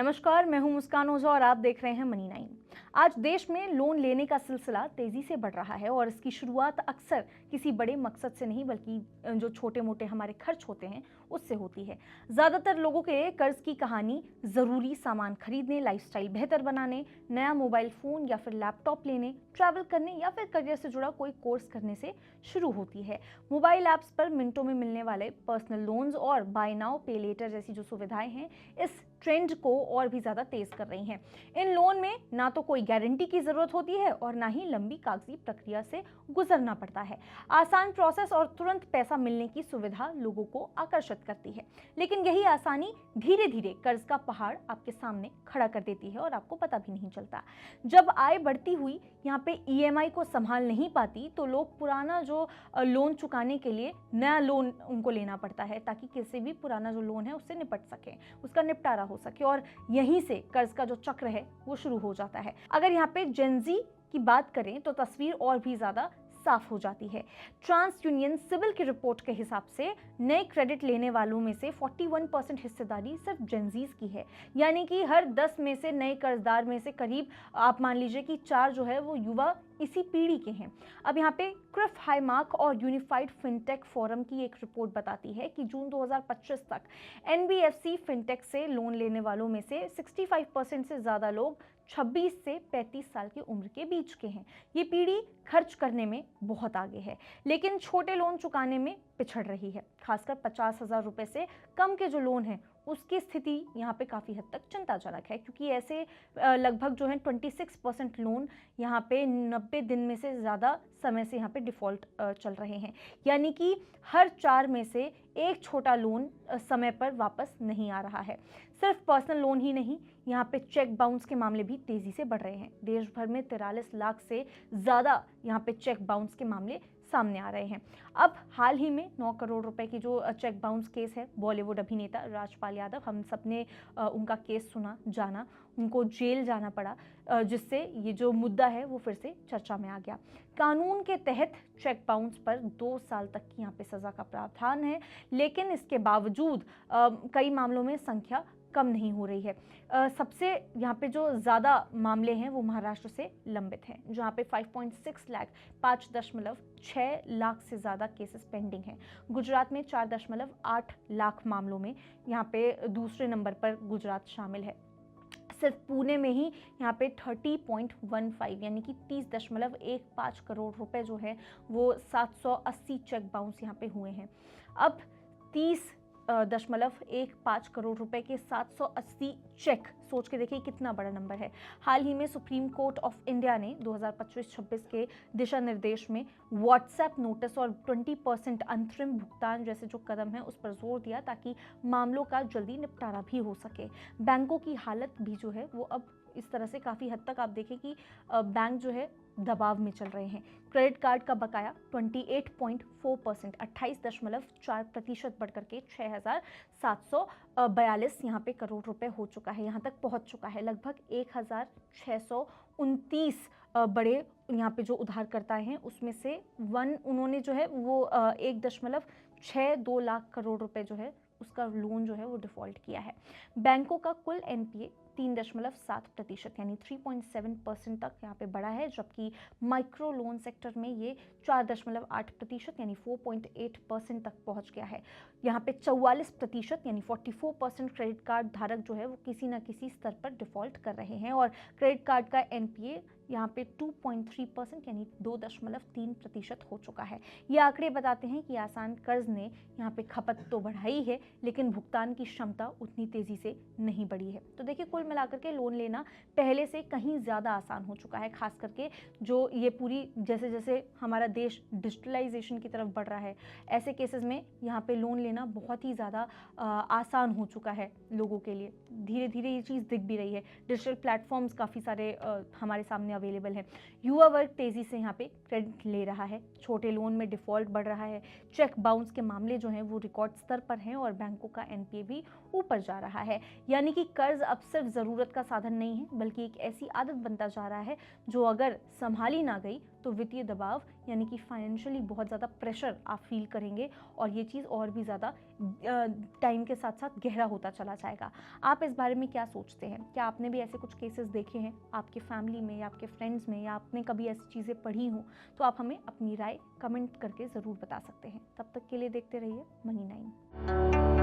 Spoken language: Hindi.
नमस्कार, मैं हूं मुस्कान ओझा और आप देख रहे हैं मनी 9। आज देश में लोन लेने का सिलसिला तेजी से बढ़ रहा है और इसकी शुरुआत अक्सर किसी बड़े मकसद से नहीं बल्कि जो छोटे मोटे हमारे खर्च होते हैं उससे होती है। ज्यादातर लोगों के लिए कर्ज की कहानी जरूरी सामान खरीदने, लाइफस्टाइल बेहतर बनाने, नया मोबाइल फोन या फिर लैपटॉप लेने, ट्रैवल करने या फिर करियर से जुड़ा कोई कोर्स करने से शुरू होती है। मोबाइल ऐप्स पर मिनटों में मिलने वाले पर्सनल लोन्स और बाय नाउ पे लेटर जैसी जो सुविधाएं हैं इस ट्रेंड को और भी ज्यादा तेज कर रही हैं। इन लोन में ना तो कोई गारंटी की जरूरत होती है और ना ही लंबी कागजी प्रक्रिया से गुजरना पड़ता है। आसान प्रोसेस और तुरंत पैसा मिलने की सुविधा लोगों को आकर्षित करती है, लेकिन यही आसानी धीरे धीरे कर्ज का पहाड़ आपके सामने खड़ा कर देती है और आपको पता भी नहीं चलता। जब आय बढ़ती हुई यहाँ पे ईएमआई को संभाल नहीं पाती तो लोग पुराना जो लोन चुकाने के लिए नया लोन उनको लेना पड़ता है ताकि किसी भी पुराना जो लोन है उससे निपट सके, उसका निपटारा हो सके और यहीं से कर्ज का जो चक्र है वो शुरू हो जाता है। अगर यहाँ पे जेनजी की बात करें तो तस्वीर और भी ज्यादा साफ हो जाती है। ट्रांस यूनियन सिविल की रिपोर्ट के हिसाब से नए क्रेडिट लेने वालों में से 41% हिस्सेदारी सिर्फ जेनजीज की है, यानी कि हर 10 में से नए कर्जदार में से करीब आप मान लीजिए कि 4 जो है वो युवा इसी पीढ़ी के हैं। अब यहाँ पे क्रिफ हाईमार्क और यूनिफाइड फिनटेक फोरम की एक रिपोर्ट बताती है कि जून 2025 तक एनबीएफसी फिनटेक से लोन लेने वालों में से 65% से ज्यादा लोग 26 से 35 साल की उम्र के बीच के हैं। ये पीढ़ी खर्च करने में बहुत आगे है, लेकिन छोटे लोन चुकाने में पिछड़ रही है। खासकर 50,000 रुपए से कम के जो लोन है उसकी स्थिति यहाँ पे काफ़ी हद तक चिंताजनक है, क्योंकि ऐसे लगभग जो है 26% लोन यहाँ पे 90 दिन में से ज़्यादा समय से यहाँ पे डिफ़ॉल्ट चल रहे हैं, यानी कि हर 4 में से एक छोटा लोन समय पर वापस नहीं आ रहा है। सिर्फ पर्सनल लोन ही नहीं, यहाँ पे चेक बाउंस के मामले भी तेज़ी से बढ़ रहे हैं। देश भर में 43 लाख से ज़्यादा यहाँ पे चेक बाउंस के मामले सामने आ रहे हैं। अब हाल ही में 9 करोड़ रुपए की जो चेक बाउंस केस है, बॉलीवुड अभिनेता राजपाल यादव, हम सबने उनका केस सुना, जाना, उनको जेल जाना पड़ा, जिससे ये जो मुद्दा है वो फिर से चर्चा में आ गया। कानून के तहत चेक बाउंस पर 2 साल तक की यहाँ पे सजा का प्रावधान है, लेकिन इसके बावजूद कई मामलों में संख्या कम नहीं हो रही है। सबसे यहाँ पे जो ज़्यादा मामले हैं वो महाराष्ट्र से लंबित हैं, जहाँ पे 5.6 लाख 5.6 लाख से ज़्यादा केसेस पेंडिंग हैं। गुजरात में 4.8 लाख मामलों में यहाँ पे दूसरे नंबर पर गुजरात शामिल है। सिर्फ पुणे में ही यहाँ पे 30.15 यानी कि 30.15 करोड़ रुपए जो है वो 780 चेक बाउंस यहाँ पे हुए हैं। अब 30.15 करोड़ रुपए के 780 चेक, सोच के देखिए कितना बड़ा नंबर है। हाल ही में सुप्रीम कोर्ट ऑफ इंडिया ने 2025-26 के दिशा निर्देश में व्हाट्सएप नोटिस और 20% अंतरिम भुगतान जैसे जो कदम है उस पर जोर दिया ताकि मामलों का जल्दी निपटारा भी हो सके। बैंकों की हालत भी जो है वो अब इस तरह से काफ़ी हद तक आप देखें कि बैंक जो है दबाव में चल रहे हैं। क्रेडिट कार्ड का बकाया 28.4%, 28.4% बढ़कर के 6,742 यहाँ पे करोड़ रुपए हो चुका है, यहाँ तक पहुँच चुका है। लगभग 1,629 बड़े यहाँ पे जो उधारकर्ता हैं उसमें से उन्होंने जो है वो 1.62 लाख करोड़ रुपए जो है उसका लोन जो है वो डिफ़ॉल्ट किया है। बैंकों का कुल एनपीए 3.7% यानी 3.7% तक यहाँ पे बढ़ा है, जबकि माइक्रो लोन सेक्टर में ये 4.8% यानी 4.8% तक पहुँच गया है। यहाँ पे 44% यानी 44% क्रेडिट कार्ड धारक जो है वो किसी न किसी स्तर पर डिफ़ॉल्ट कर रहे हैं और क्रेडिट कार्ड का एनपीए यहाँ पे 2.3% यानी 2.3% हो चुका है। ये आंकड़े बताते हैं कि आसान कर्ज ने यहाँ पे खपत तो बढ़ाई है, लेकिन भुगतान की क्षमता उतनी तेजी से नहीं बढ़ी है। तो देखिए, कुल मिलाकर के लोन लेना पहले से कहीं ज़्यादा आसान हो चुका है, खास करके जो ये पूरी जैसे जैसे हमारा देश डिजिटलाइजेशन की तरफ बढ़ रहा है, ऐसे केसेस में यहाँ पे लोन लेना बहुत ही ज़्यादा आसान हो चुका है लोगों के लिए। धीरे धीरे ये चीज़ दिख भी रही है। डिजिटल प्लेटफॉर्म्स काफ़ी सारे हमारे सामने अवेलेबल है। युवा वर्ग तेजी से यहाँ पे क्रेडिट ले रहा है, छोटे लोन में डिफॉल्ट बढ़ रहा है, चेक बाउंस के मामले जो हैं वो रिकॉर्ड स्तर पर हैं और बैंकों का एनपीए भी ऊपर जा रहा है। यानी कि कर्ज अब सिर्फ ज़रूरत का साधन नहीं है, बल्कि एक ऐसी आदत बनता जा रहा है जो अगर संभाली ना गई तो वित्तीय दबाव यानी कि फाइनेंशियली बहुत ज़्यादा प्रेशर आप फील करेंगे और ये चीज़ और भी ज़्यादा टाइम के साथ साथ गहरा होता चला जाएगा। आप इस बारे में क्या सोचते हैं? क्या आपने भी ऐसे कुछ केसेस देखे हैं आपके फैमिली में या आपके फ्रेंड्स में, या आपने कभी ऐसी चीज़ें पढ़ी हों? तो आप हमें अपनी राय कमेंट करके ज़रूर बता सकते हैं। तब तक के लिए देखते रहिए मनी9।